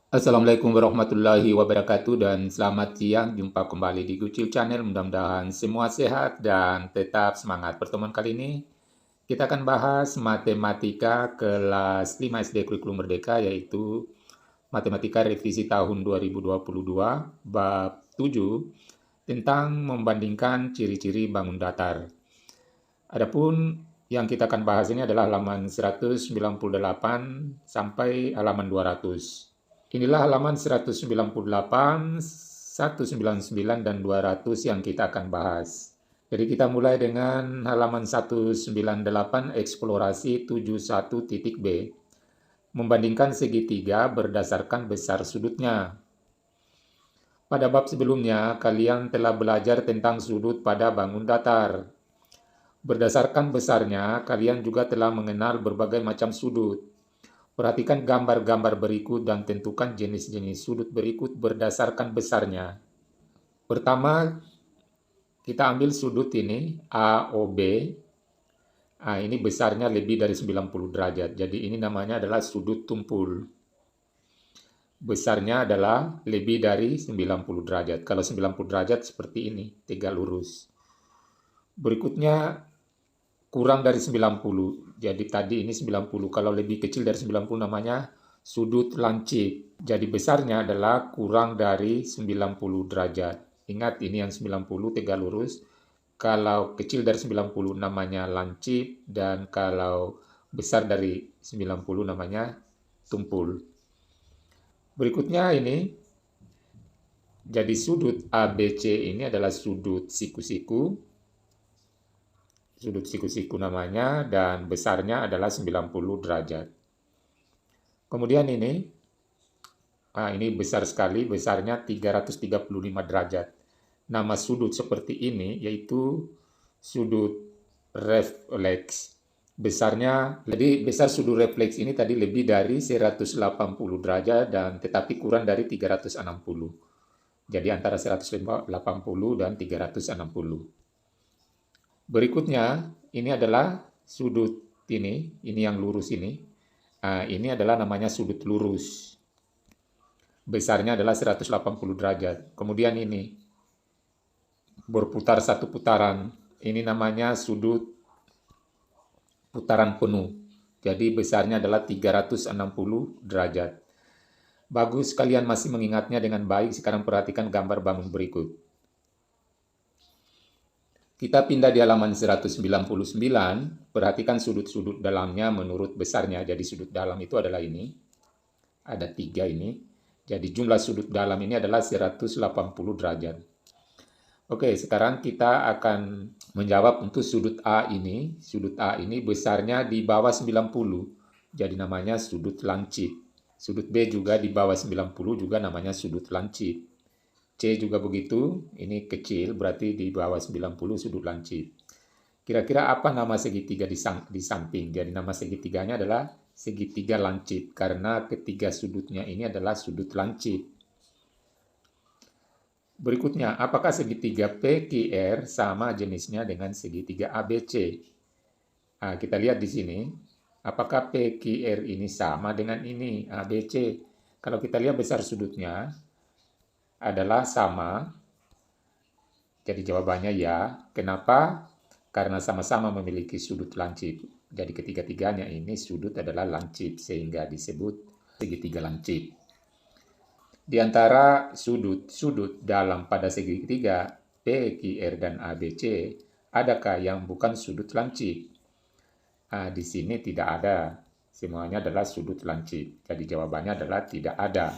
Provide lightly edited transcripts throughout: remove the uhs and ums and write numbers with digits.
Assalamualaikum warahmatullahi wabarakatuh dan selamat siang. Jumpa kembali di Gucil Channel. Mudah-mudahan semua sehat dan tetap semangat. Pertemuan kali ini kita akan bahas matematika kelas 5 SD Kurikulum Merdeka, yaitu matematika revisi tahun 2022 bab 7 tentang membandingkan ciri-ciri bangun datar. Adapun yang kita akan bahas ini adalah halaman 198 sampai halaman 200. Inilah halaman 198, 199, dan 200 yang kita akan bahas. Jadi kita mulai dengan halaman 198, eksplorasi 71.b. Membandingkan segitiga berdasarkan besar sudutnya. Pada bab sebelumnya, kalian telah belajar tentang sudut pada bangun datar. Berdasarkan besarnya, kalian juga telah mengenal berbagai macam sudut. Perhatikan gambar-gambar berikut dan tentukan jenis-jenis sudut berikut berdasarkan besarnya. Pertama, kita ambil sudut ini, AOB. Ini besarnya lebih dari 90 derajat. Jadi ini namanya adalah sudut tumpul. Besarnya adalah lebih dari 90 derajat. Kalau 90 derajat seperti ini, tegak lurus. Berikutnya, kurang dari 90. Jadi tadi ini 90. Kalau lebih kecil dari 90 namanya sudut lancip. Jadi besarnya adalah kurang dari 90 derajat. Ingat, ini yang 90 tegak lurus. Kalau kecil dari 90 namanya lancip, dan kalau besar dari 90 namanya tumpul. Berikutnya ini, jadi sudut ABC ini adalah sudut siku-siku. Sudut siku-siku namanya, dan besarnya adalah 90 derajat. Kemudian ini besar sekali, besarnya 335 derajat. Nama sudut seperti ini yaitu sudut refleks. Jadi besar sudut refleks ini tadi lebih dari 180 derajat dan tetapi kurang dari 360. Jadi antara 180 dan 360. Berikutnya, ini adalah sudut ini yang lurus ini. Ini adalah namanya sudut lurus. Besarnya adalah 180 derajat. Kemudian ini, berputar satu putaran. Ini namanya sudut putaran penuh. Jadi besarnya adalah 360 derajat. Bagus, kalian masih mengingatnya dengan baik. Sekarang perhatikan gambar bangun berikut. Kita pindah di halaman 199, perhatikan sudut-sudut dalamnya menurut besarnya. Jadi sudut dalam itu adalah ini, ada 3 ini. Jadi jumlah sudut dalam ini adalah 180 derajat. Oke, sekarang kita akan menjawab untuk sudut A ini. Sudut A ini besarnya di bawah 90, jadi namanya sudut lancip. Sudut B juga di bawah 90, juga namanya sudut lancip. C juga begitu, ini kecil, berarti di bawah 90 sudut lancip. Kira-kira apa nama segitiga di samping? Jadi nama segitiganya adalah segitiga lancip, karena ketiga sudutnya ini adalah sudut lancip. Berikutnya, apakah segitiga PQR sama jenisnya dengan segitiga ABC? Kita lihat di sini, apakah PQR ini sama dengan ini, ABC? Kalau kita lihat besar sudutnya adalah sama, jadi jawabannya ya. Kenapa? Karena sama-sama memiliki sudut lancip. Jadi ketiga-tiganya ini sudut adalah lancip, sehingga disebut segitiga lancip. Di antara sudut-sudut dalam pada segitiga PQR dan ABC, adakah yang bukan sudut lancip? Di sini tidak ada. Semuanya adalah sudut lancip. Jadi jawabannya adalah tidak ada.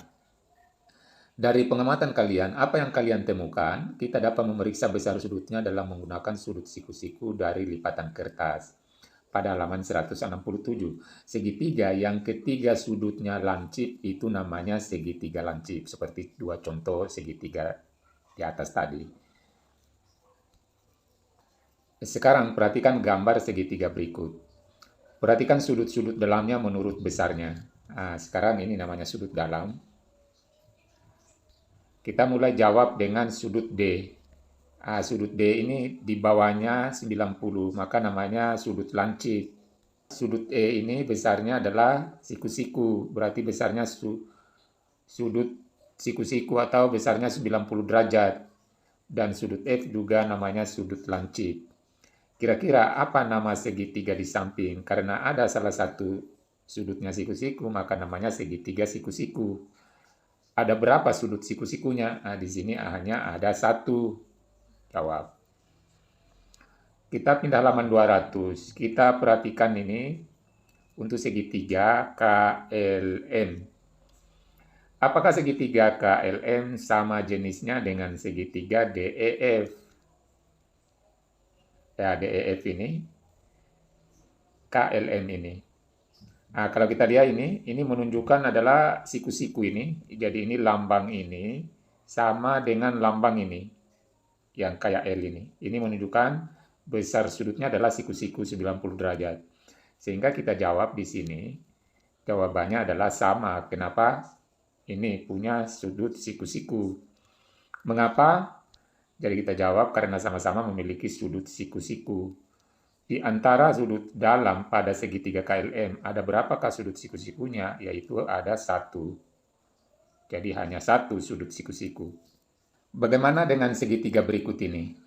Dari pengamatan kalian, apa yang kalian temukan? Kita dapat memeriksa besar sudutnya dalam menggunakan sudut siku-siku dari lipatan kertas. Pada halaman 167, segitiga yang ketiga sudutnya lancip itu namanya segitiga lancip, seperti dua contoh segitiga di atas tadi. Sekarang perhatikan gambar segitiga berikut. Perhatikan sudut-sudut dalamnya menurut besarnya. Sekarang ini namanya sudut dalam. Kita mulai jawab dengan sudut D. Sudut D ini di bawahnya 90, maka namanya sudut lancip. Sudut E ini besarnya adalah siku-siku, berarti besarnya sudut siku-siku atau besarnya 90 derajat. Dan sudut F juga namanya sudut lancip. Kira-kira apa nama segitiga di samping? Karena ada salah satu sudutnya siku-siku, maka namanya segitiga siku-siku. Ada berapa sudut siku-sikunya? Nah, di sini hanya ada satu. Jawab. Kita pindah halaman 200. Kita perhatikan ini untuk segitiga KLM. Apakah segitiga KLM sama jenisnya dengan segitiga DEF? Ya, DEF ini, KLM ini. Nah, kalau kita lihat ini menunjukkan adalah siku-siku ini. Jadi ini lambang ini sama dengan lambang ini, yang kayak L ini. Ini menunjukkan besar sudutnya adalah siku-siku 90 derajat. Sehingga kita jawab di sini, jawabannya adalah sama. Kenapa? Ini punya sudut siku-siku. Mengapa? Jadi kita jawab karena sama-sama memiliki sudut siku-siku. Di antara sudut dalam pada segitiga KLM, ada berapakah sudut siku-sikunya? Yaitu ada satu. Jadi hanya satu sudut siku-siku. Bagaimana dengan segitiga berikut ini?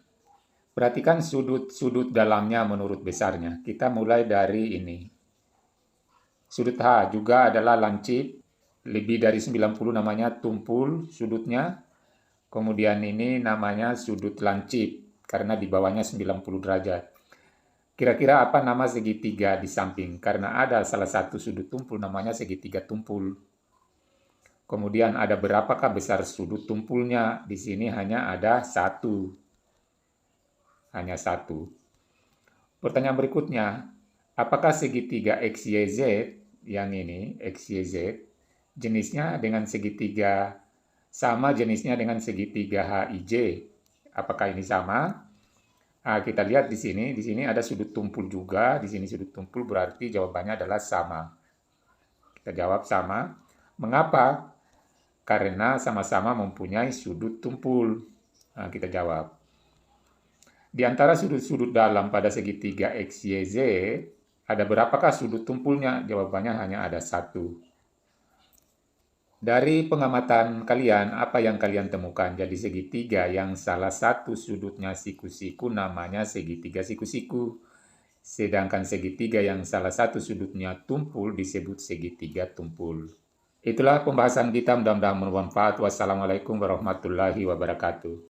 Perhatikan sudut-sudut dalamnya menurut besarnya. Kita mulai dari ini. Sudut H juga adalah lancip. Lebih dari 90 namanya tumpul sudutnya. Kemudian ini namanya sudut lancip karena di bawahnya 90 derajat. Kira-kira apa nama segitiga di samping? Karena ada salah satu sudut tumpul namanya segitiga tumpul. Kemudian ada berapakah besar sudut tumpulnya? Di sini hanya ada satu. Hanya satu. Pertanyaan berikutnya, apakah segitiga XYZ yang ini, XYZ, jenisnya dengan segitiga sama jenisnya dengan segitiga HIJ? Apakah ini sama? Nah, kita lihat di sini ada sudut tumpul juga, di sini sudut tumpul berarti jawabannya adalah sama. Kita jawab sama. Mengapa? Karena sama-sama mempunyai sudut tumpul. Nah, kita jawab. Di antara sudut-sudut dalam pada segitiga XYZ, ada berapakah sudut tumpulnya? Jawabannya hanya ada satu. Dari pengamatan kalian, apa yang kalian temukan? Jadi segitiga yang salah satu sudutnya siku-siku namanya segitiga siku-siku. Sedangkan segitiga yang salah satu sudutnya tumpul disebut segitiga tumpul. Itulah pembahasan kita, mudah-mudahan bermanfaat. Wassalamualaikum warahmatullahi wabarakatuh.